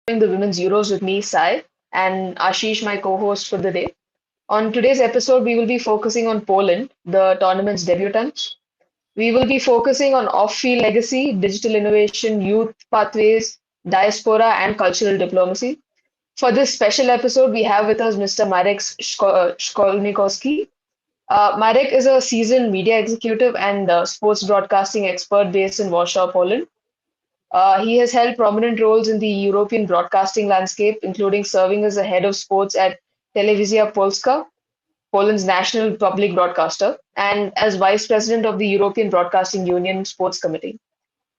the Women's Euros with me, Sai, and Ashish, my co-host for the day. On today's episode, we will be focusing on Poland, the tournament's debutants. We will be focusing on off-field legacy, digital innovation, youth pathways, diaspora, and cultural diplomacy. For this special episode, we have with us Mr. Marek Szkolnikowski. Marek is a seasoned media executive and sports broadcasting expert based in Warsaw, Poland. He has held prominent roles in the European broadcasting landscape, including serving as the head of sports at Telewizja Polska, Poland's national public broadcaster, and as vice president of the European Broadcasting Union Sports Committee.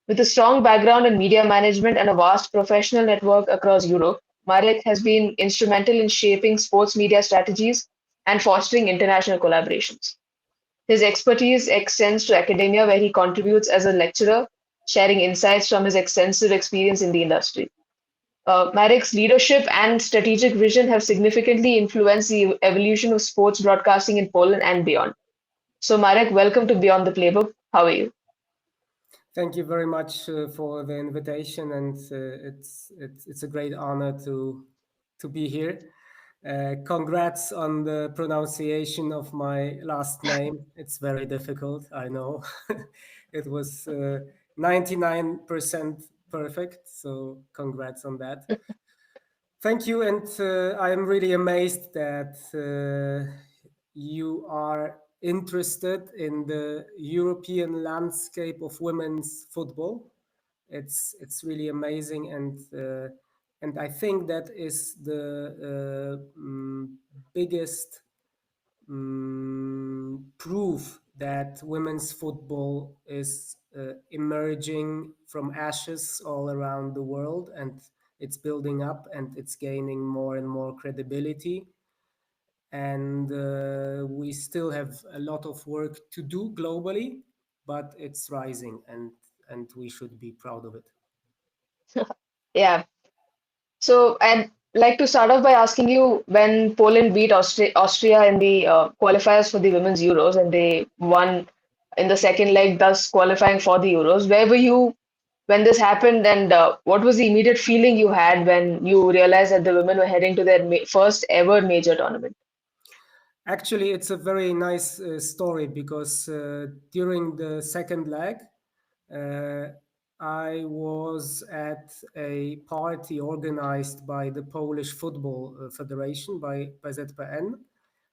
With a strong background in media management and a vast professional network across Europe, Marek has been instrumental in shaping sports media strategies and fostering international collaborations. His expertise extends to academia, where he contributes as a lecturer, sharing insights from his extensive experience in the industry. Marek's leadership and strategic vision have significantly influenced the evolution of sports broadcasting in Poland and beyond. So, Marek, welcome to Beyond the Playbook. How are you? Thank you very much for the invitation, and it's a great honor to be here. Congrats on the pronunciation of my last name. It's very difficult, I know. It was 99% perfect, so congrats on that. Thank you, and I am really amazed that you are interested in the European landscape of women's football. It's really amazing, and I think that is the biggest proof that women's football is emerging from ashes all around the world, and it's building up and it's gaining more and more credibility. And we still have a lot of work to do globally, but it's rising, and we should be proud of it. Yeah. So, I'd like to start off by asking you when Poland beat Austria in the qualifiers for the Women's Euros and they won in the second leg, thus qualifying for the Euros. Where were you when this happened, and what was the immediate feeling you had when you realized that the women were heading to their first ever major tournament? Actually, it's a very nice story because during the second leg, uh, I was at a party organized by the Polish Football Federation, by PZPN,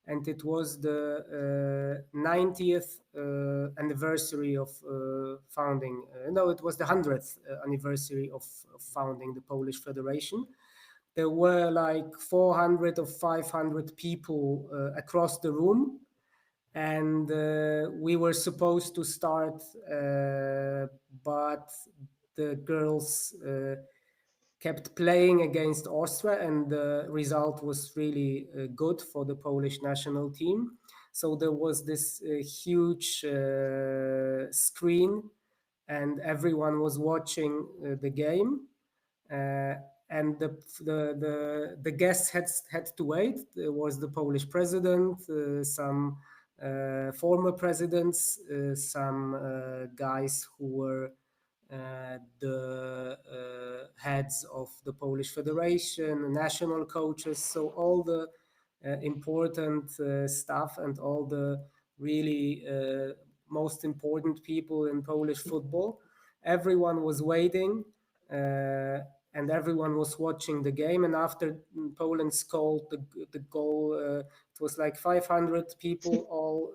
and it was the 90th anniversary of founding. No, it was the 100th anniversary of founding the Polish Federation. There were like 400 or 500 people across the room, and we were supposed to start, but the girls kept playing against Austria, and the result was really good for the Polish national team. So there was this huge screen, and everyone was watching the game. And the guests had to wait. There was the Polish president, some former presidents, some guys who were the heads of the Polish Federation, national coaches, so all the important stuff and all the really most important people in Polish football. Everyone was waiting. And everyone was watching the game. And after Poland scored the goal, it was like 500 people all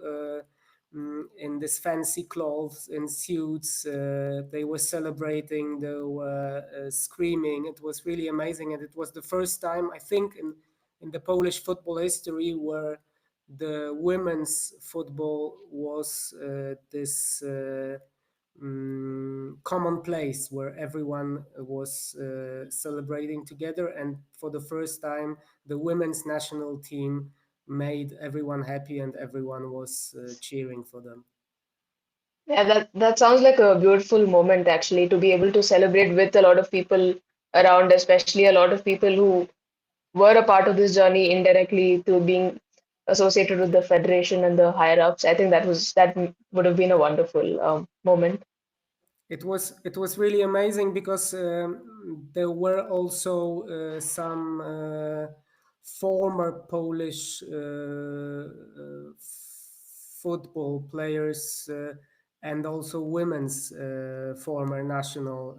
in this fancy clothes, in suits. They were celebrating, they were screaming. It was really amazing. And it was the first time, I think, in the Polish football history where the women's football was this common place where everyone was celebrating together, and for the first time the women's national team made everyone happy and everyone was cheering for them. Yeah, that sounds like a beautiful moment actually to be able to celebrate with a lot of people around, especially a lot of people who were a part of this journey indirectly to being associated with the federation and the higher ups. I think that would have been a wonderful moment. it was really amazing because there were also some former Polish football players and also women's former national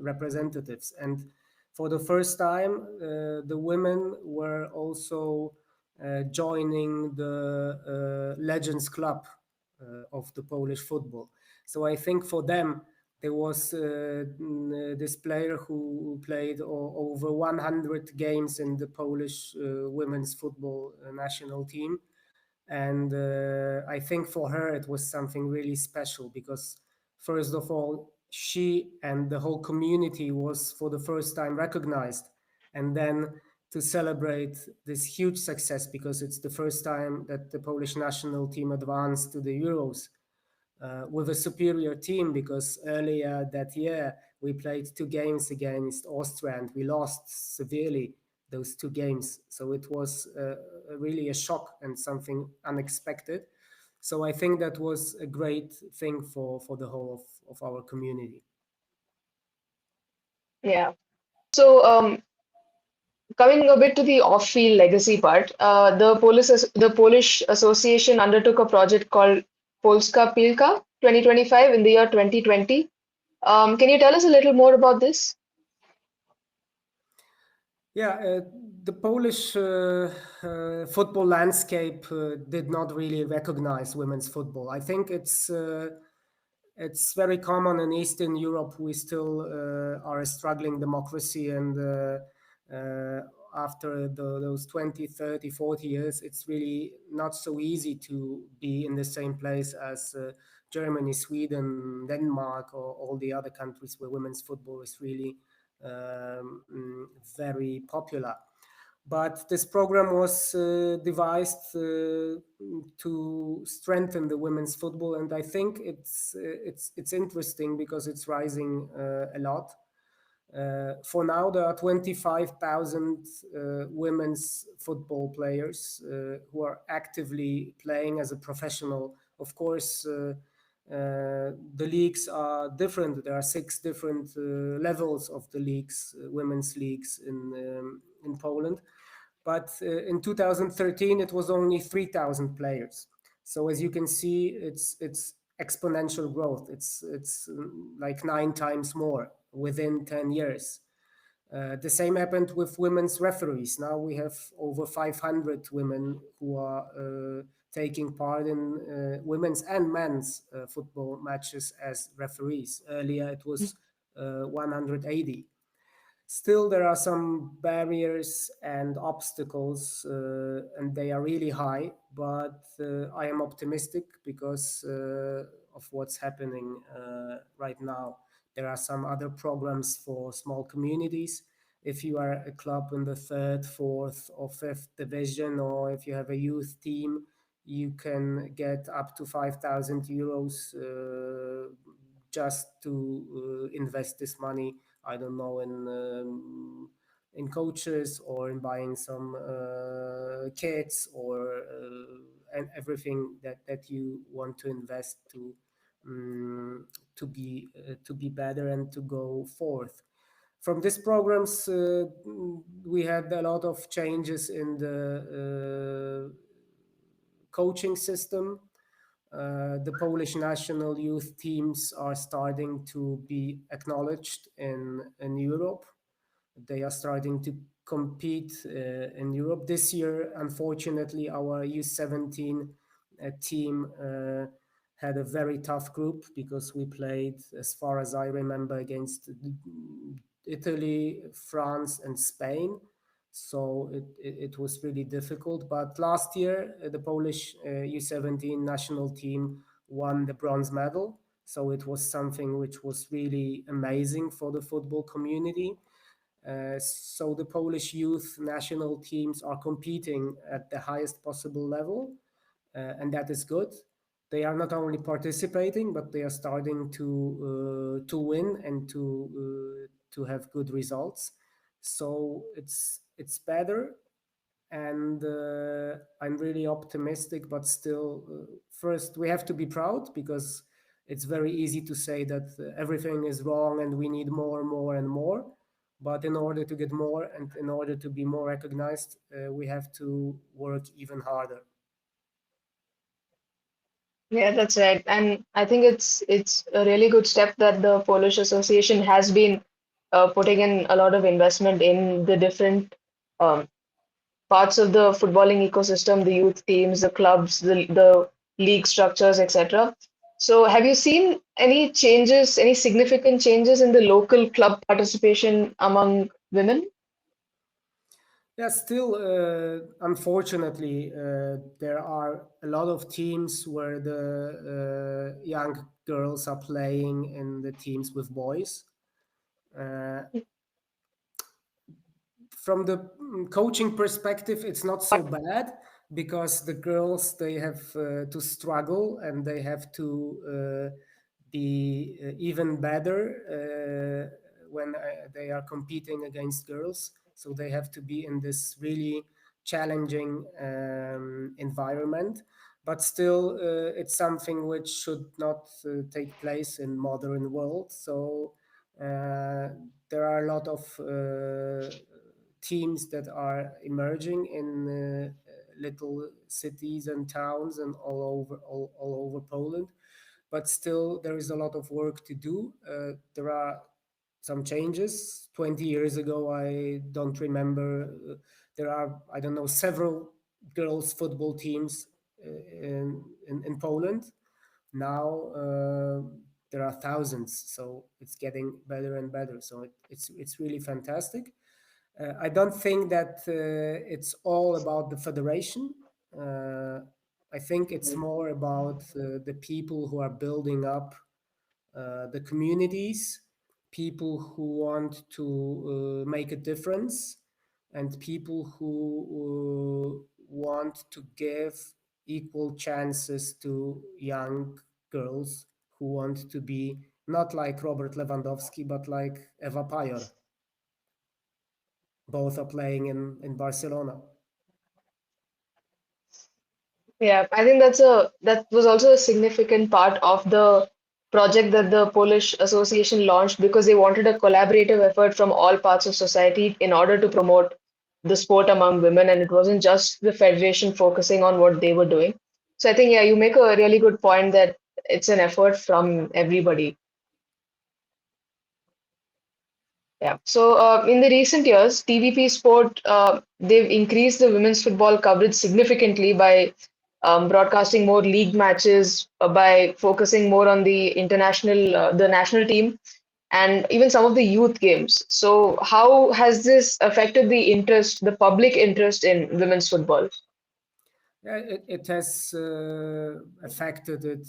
representatives. And for the first time, the women were also joining the Legends Club of the Polish football. So I think for them, there was this player who played over 100 games in the Polish women's football national team. And I think for her, it was something really special because, first of all, she and the whole community was for the first time recognized. And then to celebrate this huge success because it's the first time that the Polish national team advanced to the Euros with a superior team because earlier that year we played two games against Austria and we lost severely those two games. So it was really a shock and something unexpected. So I think that was a great thing for the whole of our community. Yeah. So, coming a bit to the off-field legacy part, the Polish Association undertook a project called Polska Piłka 2025 in the year 2020. Can you tell us a little more about this? Yeah, the Polish football landscape did not really recognize women's football. I think it's very common in Eastern Europe. We still are a struggling democracy, and after those 20, 30, 40 years, it's really not so easy to be in the same place as Germany, Sweden, Denmark, or all the other countries where women's football is really very popular. But this program was devised to strengthen the women's football, and I think it's interesting because it's rising a lot. For now, there are 25,000 women's football players who are actively playing as a professional. Of course, the leagues are different. There are 6 different levels of the leagues, women's leagues in Poland. But in 2013, it was only 3,000 players. So as you can see, it's exponential growth. It's like 9 times more within 10 years. The same happened with women's referees. Now we have over 500 women who are taking part in women's and men's football matches as referees. Earlier it was 180. Still, there are some barriers and obstacles, and they are really high. But I am optimistic because of what's happening right now. There are some other programs for small communities. If you are a club in the third, fourth, or fifth division, or if you have a youth team, you can get up to 5,000 euros just to invest this money. I don't know, in coaches or in buying some kits or and everything that you want to invest to be better and to go forth. From these programs, we had a lot of changes in the coaching system. The Polish national youth teams are starting to be acknowledged in Europe. They are starting to compete in Europe. This year, unfortunately, our U17 team had a very tough group because we played, as far as I remember, against Italy, France, and Spain. So it was really difficult. But last year, the Polish U17 national team won the bronze medal. So it was something which was really amazing for the football community. So the Polish youth national teams are competing at the highest possible level, and that is good. They are not only participating, but they are starting to win and to have good results. So it's better, and I'm really optimistic. But still, first we have to be proud because it's very easy to say that everything is wrong and we need more and more and more. But in order to get more and in order to be more recognized, we have to work even harder. Yeah, that's right. And I think it's a really good step that the Polish Association has been putting in a lot of investment in the different um, parts of the footballing ecosystem, the youth teams, the clubs, the league structures, etc. So, have you seen any changes, any significant changes in the local club participation among women? Yeah, still, unfortunately, there are a lot of teams where the young girls are playing in the teams with boys. Uh, from the coaching perspective, it's not so bad because the girls, they have to struggle and they have to be even better when they are competing against girls. So they have to be in this really challenging environment. But still, it's something which should not take place in modern world. So there are a lot of teams that are emerging in little cities and towns and all over Poland. But still, there is a lot of work to do. There are some changes. 20 years ago, I don't remember. There are, I don't know, several girls' football teams in Poland. Now there are thousands, so it's getting better and better. So it's really fantastic. I don't think that it's all about the federation. Uh, I think it's more about the people who are building up the communities, people who want to make a difference, and people who want to give equal chances to young girls who want to be not like Robert Lewandowski, but like Eva Pajor. Both are playing in Barcelona. Yeah, I think that was also a significant part of the project that the Polish Association launched because they wanted a collaborative effort from all parts of society in order to promote the sport among women, and it wasn't just the federation focusing on what they were doing. So I think, yeah, you make a really good point that it's an effort from everybody. Yeah. So in the recent years, TVP Sport they've increased the women's football coverage significantly by broadcasting more league matches, by focusing more on the national team, and even some of the youth games. So how has this affected the interest, the public interest in women's football? Yeah, it has affected it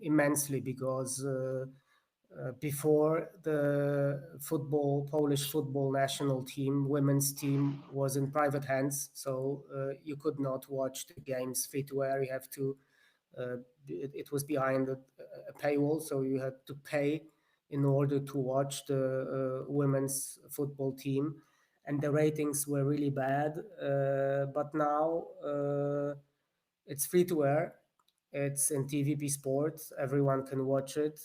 immensely because before the Polish football national team, women's team was in private hands, so you could not watch the games free to air. You have to it was behind a paywall, so you had to pay in order to watch the women's football team, and the ratings were really bad. But now it's free to air. It's in TVP Sport. Everyone can watch it.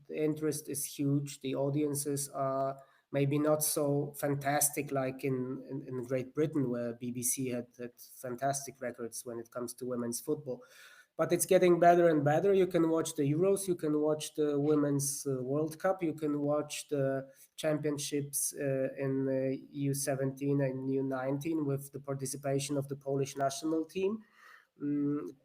The interest is huge. The audiences are maybe not so fantastic like in Great Britain, where BBC had fantastic records when it comes to women's football. But it's getting better and better. You can watch the Euros, you can watch the Women's World Cup, you can watch the championships in U17 and U19 with the participation of the Polish national team.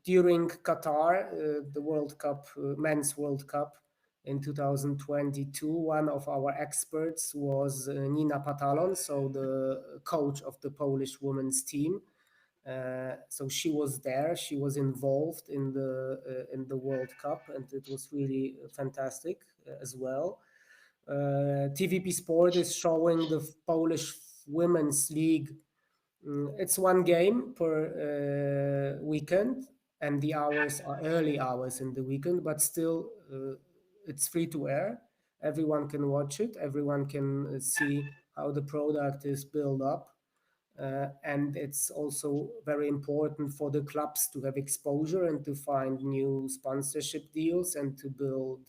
During Qatar, the World Cup, Men's World Cup in 2022, one of our experts was Nina Patalon, so the coach of the Polish women's team. So she was there. She was involved in the World Cup, and it was really fantastic as well. TVP Sport is showing the Polish Women's League. It's one game per weekend, and the hours are early hours in the weekend, but still it's free to air. Everyone can watch it. Everyone can see how the product is built up. And it's also very important for the clubs to have exposure and to find new sponsorship deals and to build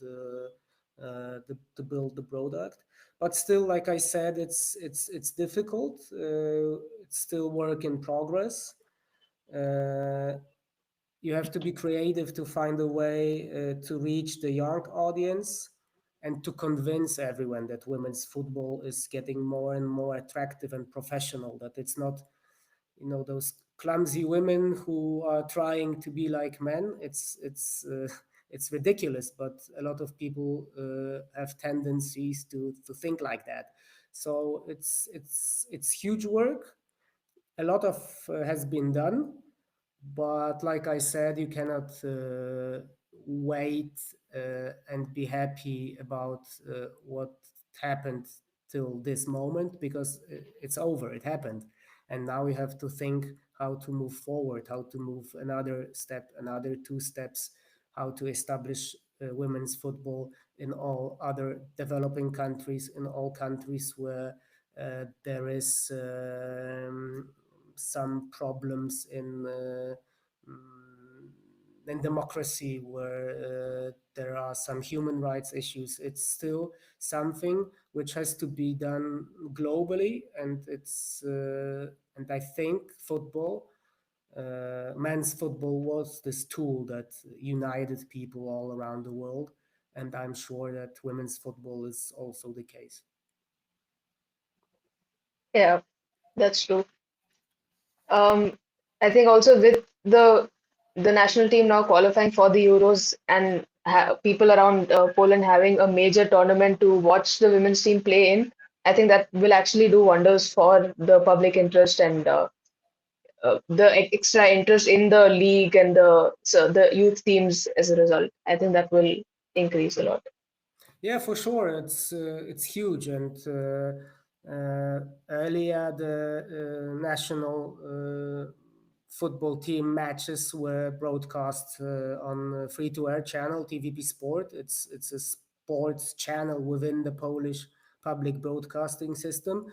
the product. But still, like I said, it's difficult. It's still work in progress. Uh, you have to be creative to find a way to reach the young audience and to convince everyone that women's football is getting more and more attractive and professional, that it's not, those clumsy women who are trying to be like men. It's ridiculous, but a lot of people have tendencies to think like that. So it's huge work. A lot of has been done, but like I said, you cannot wait and be happy about what happened till this moment, because it's over, it happened, and now we have to think how to move forward, how to move another step, another two steps, how to establish women's football in all other developing countries, in all countries where there is some problems in democracy, where there are some human rights issues. It's still something which has to be done globally, and I think men's football was this tool that united people all around the world, and I'm sure that women's football is also the case. Yeah, that's true. Um, I think also with the national team now qualifying for the Euros and people around Poland having a major tournament to watch the women's team play in, I think that will actually do wonders for the public interest and the extra interest in the league and the youth teams as a result. I think that will increase a lot. Yeah, for sure. It's huge. And earlier, the national football team matches were broadcast on a free-to-air channel, TVP Sport. It's a sports channel within the Polish public broadcasting system.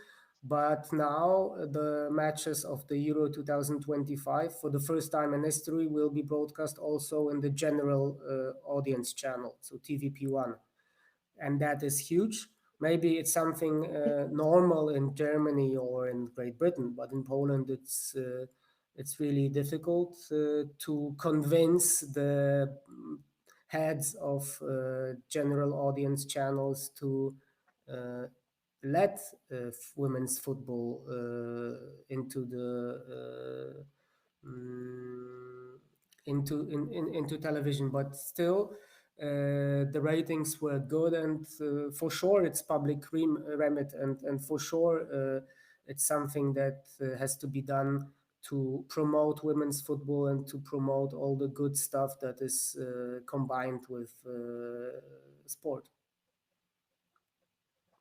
But now the matches of the Euro 2025, for the first time in history, will be broadcast also in the general audience channel, so TVP1, and that is huge. Maybe it's something normal in Germany or in Great Britain, but in Poland it's really difficult to convince the heads of general audience channels to uh, let women's football into the into television. But still, the ratings were good, and for sure it's public remit, and for sure it's something that has to be done to promote women's football and to promote all the good stuff that is combined with sport.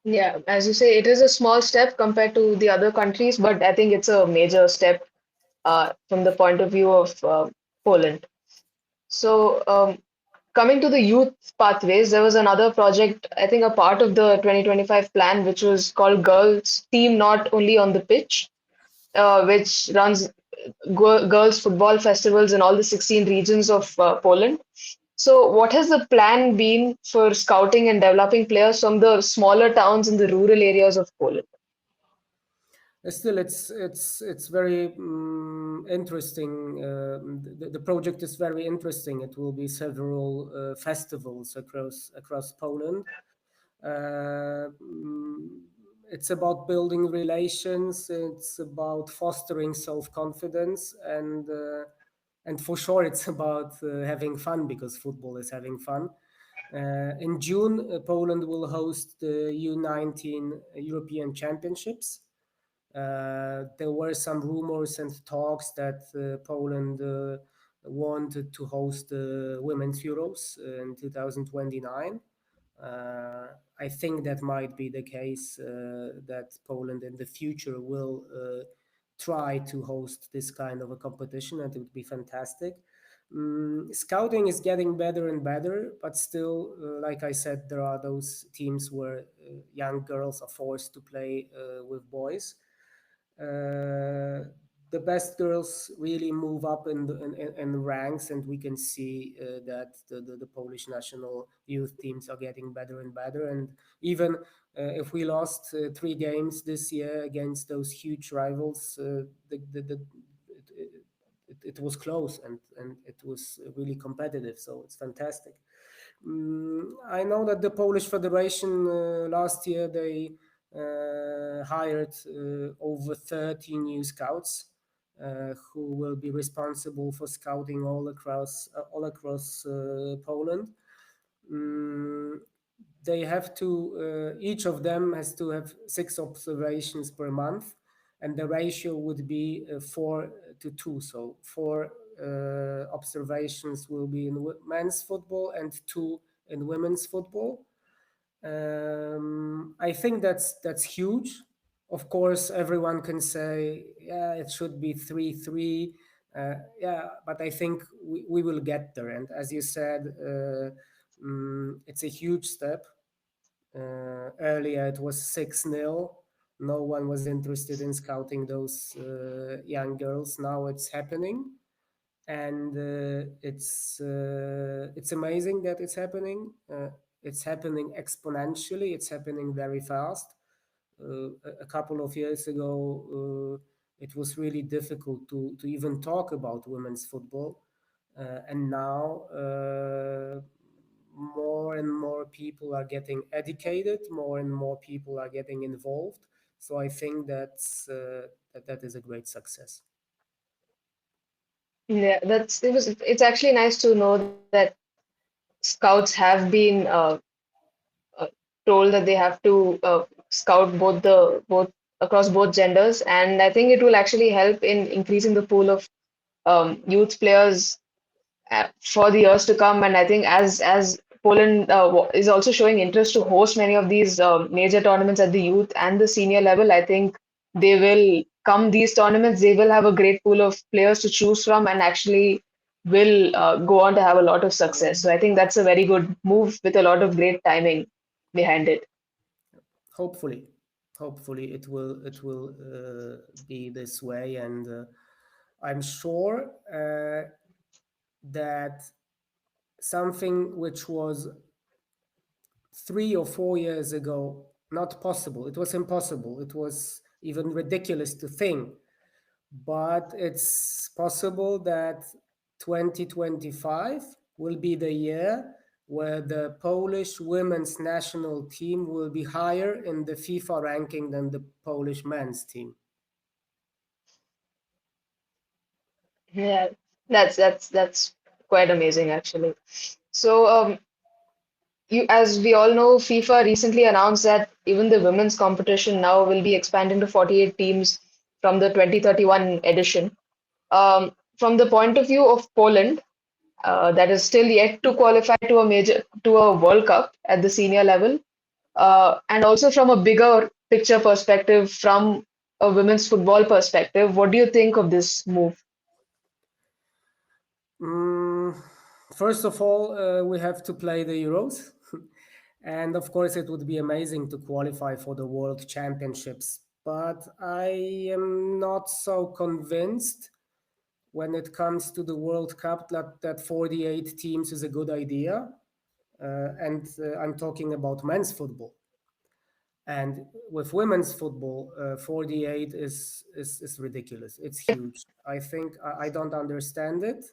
Yeah, as you say, it is a small step compared to the other countries, but I think it's a major step from the point of view of Poland. So, coming to the youth pathways, there was another project, I think a part of the 2025 plan, which was called Girls Team Not Only on the Pitch, which runs girls football festivals in all the 16 regions of Poland. So, what has the plan been for scouting and developing players from the smaller towns in the rural areas of Poland? Still, it's very interesting. The project is very interesting. It will be several festivals across Poland. Uh, mm, it's about building relations. It's about fostering self confidence, and for sure, it's about having fun, because football is having fun. In June, Poland will host the U19 European Championships. There were some rumors and talks that Poland wanted to host the Women's Euros in 2029. I think that might be the case, that Poland in the future will try to host this kind of a competition, and it would be fantastic. Scouting is getting better and better, but still, like I said, there are those teams where young girls are forced to play with boys. uh, the best girls really move up in the ranks, and we can see that the Polish national youth teams are getting better and better. And even if we lost 3 games this year against those huge rivals, it was close, and it was really competitive. So it's fantastic. I know that the Polish Federation last year they hired over 30 new scouts who will be responsible for scouting all across Poland. Mm, they have to each of them has to have 6 observations per month, and the ratio would be 4-2. So 4 observations will be in men's football and 2 in women's football. I think that's huge. Of course, everyone can say, yeah, it should be 3-3. Yeah, but I think we will get there. And as you said, it's a huge step. Earlier, it was 6-0. No one was interested in scouting those young girls. Now it's happening, and it's amazing that it's happening. It's happening exponentially. It's happening very fast. A couple of years ago, it was really difficult to even talk about women's football, and now more and more people are getting educated. More and more people are getting involved. So I think that is a great success. Yeah, it's actually nice to know that scouts have been uh, told that they have to scout both across both genders, and I think it will actually help in increasing the pool of youth players for the years to come. And I think as Poland is also showing interest to host many of these major tournaments at the youth and the senior level, I think they will come these tournaments. They will have a great pool of players to choose from, and actually will go on to have a lot of success. So I think that's a very good move with a lot of great timing behind it. Hopefully, hopefully it will be this way, and I'm sure that something which was 3 or 4 years ago not possible, it was impossible, it was even ridiculous to think, but it's possible that 2025 will be the year where the Polish women's national team will be higher in the FIFA ranking than the Polish men's team. Yeah, that's quite amazing actually. So as we all know, FIFA recently announced that even the women's competition now will be expanding to 48 teams from the 2031 edition. From the point of view of Poland, that is still yet to qualify to a World Cup at the senior level, and also from a bigger picture perspective, from a women's football perspective, what do you think of this move? Mm, First of all, we have to play the Euros. And of course, it would be amazing to qualify for the World Championships. But I am not so convinced when it comes to the World Cup that 48 teams is a good idea. And I'm talking about men's football. And with women's football, 48 is ridiculous. It's huge. I think I don't understand it.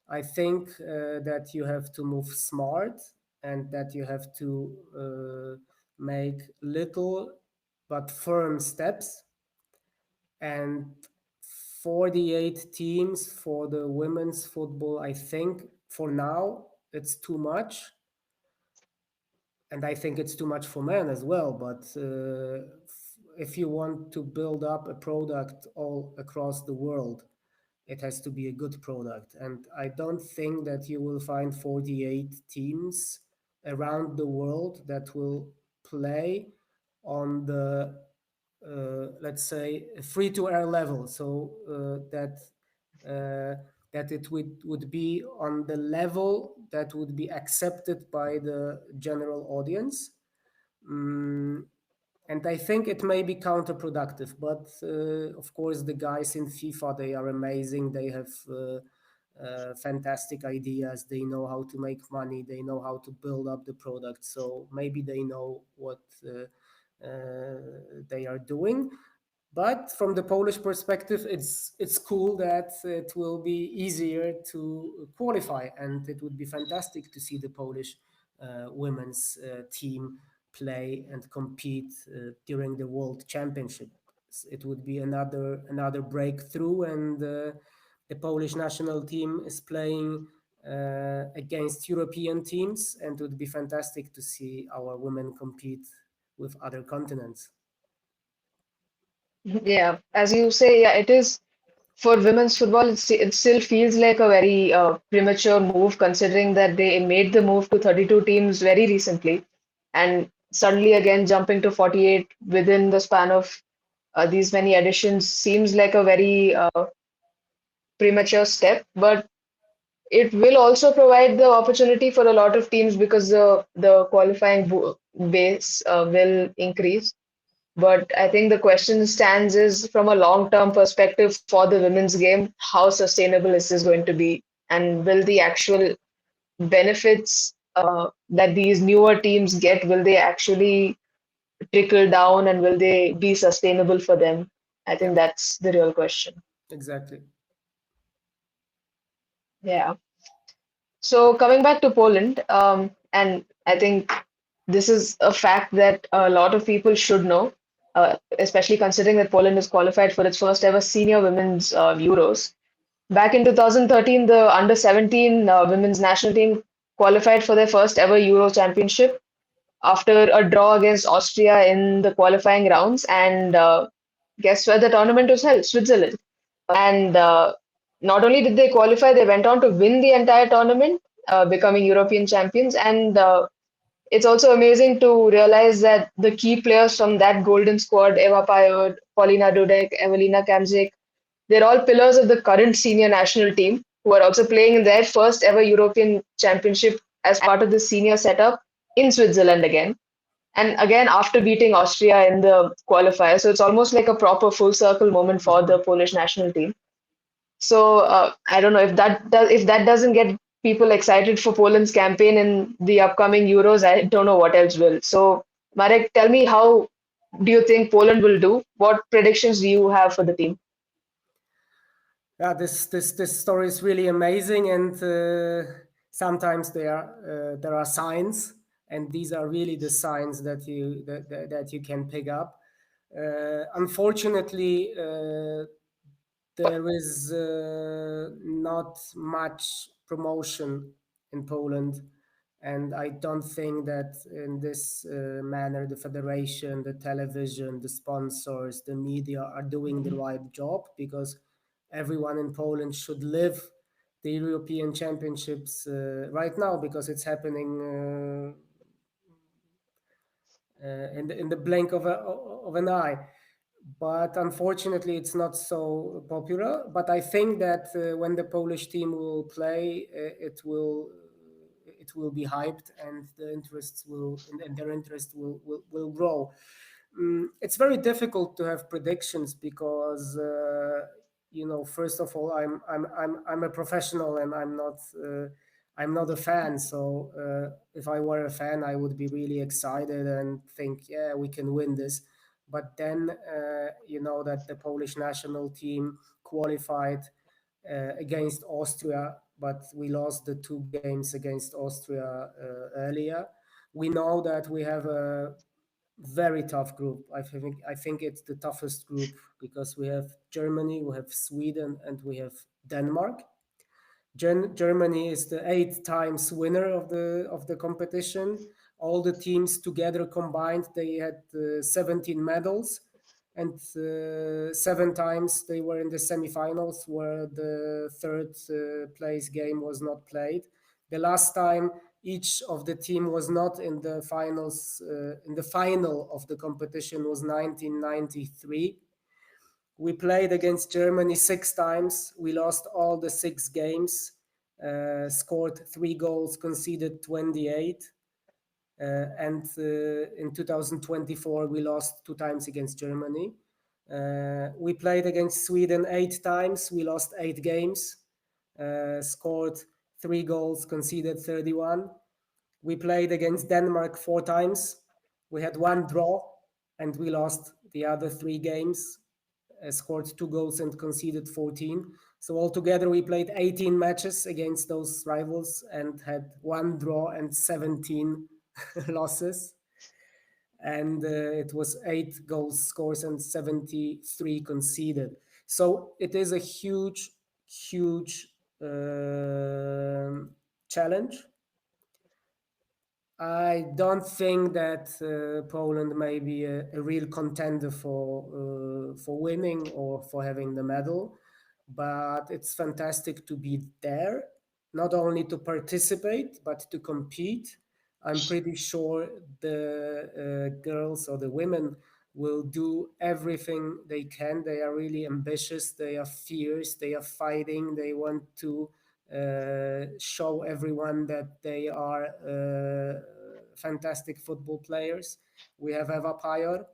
I think that you have to move smart, and that you have to make little but firm steps. And 48 teams for the women's football, I think for now it's too much. And I think it's too much for men as well. But if you want to build up a product all across the world, it has to be a good product. And I don't think that you will find 48 teams around the world that will play on the, let's say, free to air level. So uh, that it would be on the level that would be accepted by the general audience. Mm, And I think it may be counterproductive, but of course the guys in FIFA, they are amazing. They have fantastic ideas. They know how to make money. They know how to build up the product. So maybe they know what they are doing. But from the Polish perspective, it's cool that it will be easier to qualify, and it would be fantastic to see the Polish women's team play and compete during the World Championship. It would be another breakthrough, and the Polish national team is playing against European teams, and it would be fantastic to see our women compete with other continents. Yeah, as you say, yeah, it is for women's football. It still feels like a very premature move, considering that they made the move to 32 teams very recently, and suddenly again jumping to 48 within the span of these many additions seems like a very premature step. But it will also provide the opportunity for a lot of teams because the qualifying base will increase. But I think the question stands is from a long-term perspective for the women's game, how sustainable is this going to be? And will the actual benefits that these newer teams get, will they actually trickle down and will they be sustainable for them? I Yeah, think that's the real question. exactly. Yeah. So coming back to Poland, and I think this is a fact that a lot of people should know, especially considering that Poland is qualified for its first ever senior women's Euros. Back in 2013, the under 17 women's national team qualified for their first ever Euro championship after a draw against Austria in the qualifying rounds. And guess where the tournament was held? Switzerland. And not only did they qualify, they went on to win the entire tournament, becoming European champions. And it's also amazing to realize that the key players from that golden squad, Eva Payot, Paulina Dudek, Evelina Kamzik, they're all pillars of the current senior national team who are also playing in their first ever European championship as part of the senior setup in Switzerland again. And again, after beating Austria in the qualifier. So it's almost like a proper full circle moment for the Mhm. Polish national team. So I don't know if that doesn't get people excited for Poland's campaign in the upcoming Euros. I don't know what else will. So Marek, tell me, how do you think Poland will do? What predictions do you have for the team? Yeah, this story is really amazing, and sometimes there are signs, and these are really the signs that you can pick up. Unfortunately, there is not much promotion in Poland, and I don't think that in this manner the federation, the television, the sponsors, the media are doing the right job, because everyone in Poland should live the European Championships right now, because it's happening in the blink of an eye. But unfortunately, it's not so popular. But I think that when the Polish team will play, it will be hyped, and the interests will and their interest will grow. It's very difficult to have predictions, because first of all, I'm a professional, and I'm not a fan. So if I were a fan, I would be really excited and think, yeah, we can win this. But then you know that the Polish national team qualified against Austria, but we lost the two games against Austria earlier. We know that we have a very tough group. I think it's the toughest group, because we have Germany, we have Sweden, and we have Denmark. Germany is the 8 times winner of the competition. All the teams together combined, they had 17 medals, and 7 times they were in the semifinals, where the third place game was not played. The last time each of the team was not in the finals, in the final of the competition, was 1993. We played against Germany 6 times. We lost all the 6 games, scored 3 goals, conceded 28. And in 2024, we lost 2 times against Germany. We played against Sweden 8 times. We lost 8 games, scored 3 goals, conceded 31. We played against Denmark 4 times. We had 1 draw, and we lost the other 3 games, scored 2 goals and conceded 14. So altogether, we played 18 matches against those rivals and had 1 draw and 17 losses. And it was 8 goals scores and 73 conceded. So it is a huge, huge challenge. I don't think that Poland may be a real contender for winning or for having the medal, but it's fantastic to be there, not only to participate but to compete. I'm pretty sure the girls or the women will do everything they can. They are really ambitious. They are fierce. They are fighting. They want to show everyone that they are fantastic football players. We have Eva Pajor.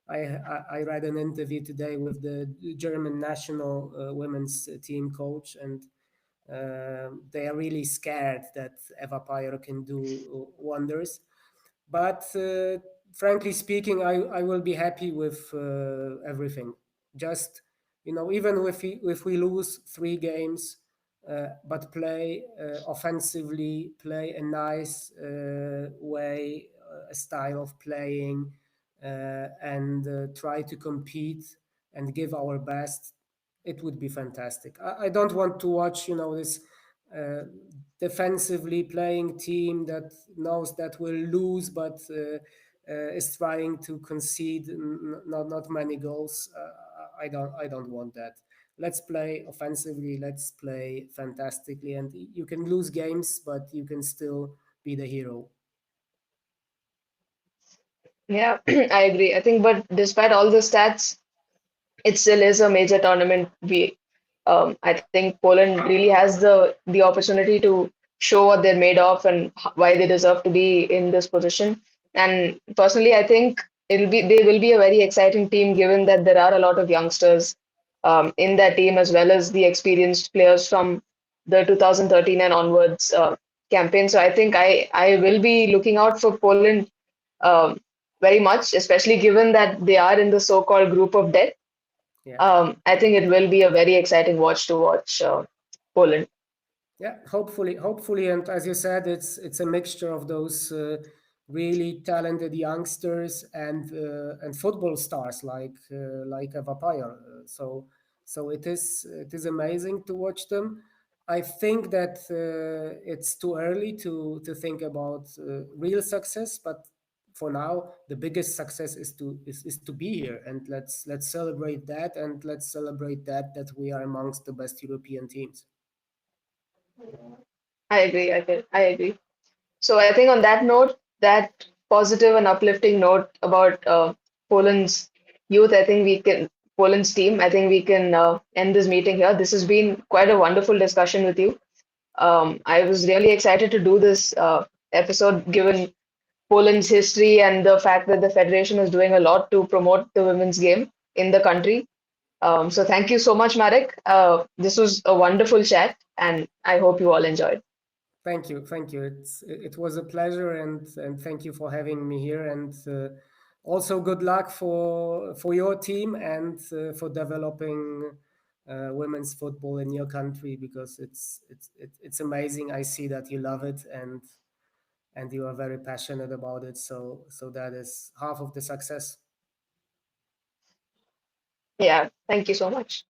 I read an interview today with the German national women's team coach, and they are really scared that Eva Pajor can do wonders. But frankly speaking, I will be happy with everything. Just, even if we lose 3 games, but play offensively, play a nice way, a style of playing, and try to compete and give our best, it would be fantastic. I don't want to watch, this uh, defensively playing team that knows that will lose, but is trying to concede not many goals. I don't want that. Let's play offensively. Let's play fantastically, and you can lose games, but you can still be the hero. Yeah, I agree. I think, but despite all the stats, it still is a major tournament. I think Poland really has the opportunity to show what they're made of and why they deserve to be in this position. And personally, I think they will be a very exciting team, given that there are a lot of youngsters in that team, as well as the experienced players from the 2013 and onwards campaign. So I think I will be looking out for Poland um, very much, especially given that they are in the so-called group of death. Yeah. I think it will be a very exciting watch to watch Poland. Yeah, hopefully, and as you said, it's a mixture of those really talented youngsters and football stars like Eva Pajor. So it is amazing to watch them. I think that it's too early to think about real success, but for now, the biggest success is to be here, and let's celebrate that, and let's celebrate that we are amongst the best European teams. I agree. I agree. So I think on that note, that positive and uplifting note about Poland's youth, I think we can Poland's team. I think we can end this meeting here. This has been quite a wonderful discussion with you. I was really excited to do this episode, given Poland's history and the fact that the federation is doing a lot to promote the women's game in the country. So thank you so much, Marek. This was a wonderful chat, and I hope you all enjoyed. Thank you. It was a pleasure, and thank you for having me here. And also good luck for your team and for developing women's football in your country, because it's amazing. I see that you love it, and you are very passionate about it. So that is half of the success. Yeah, thank you so much.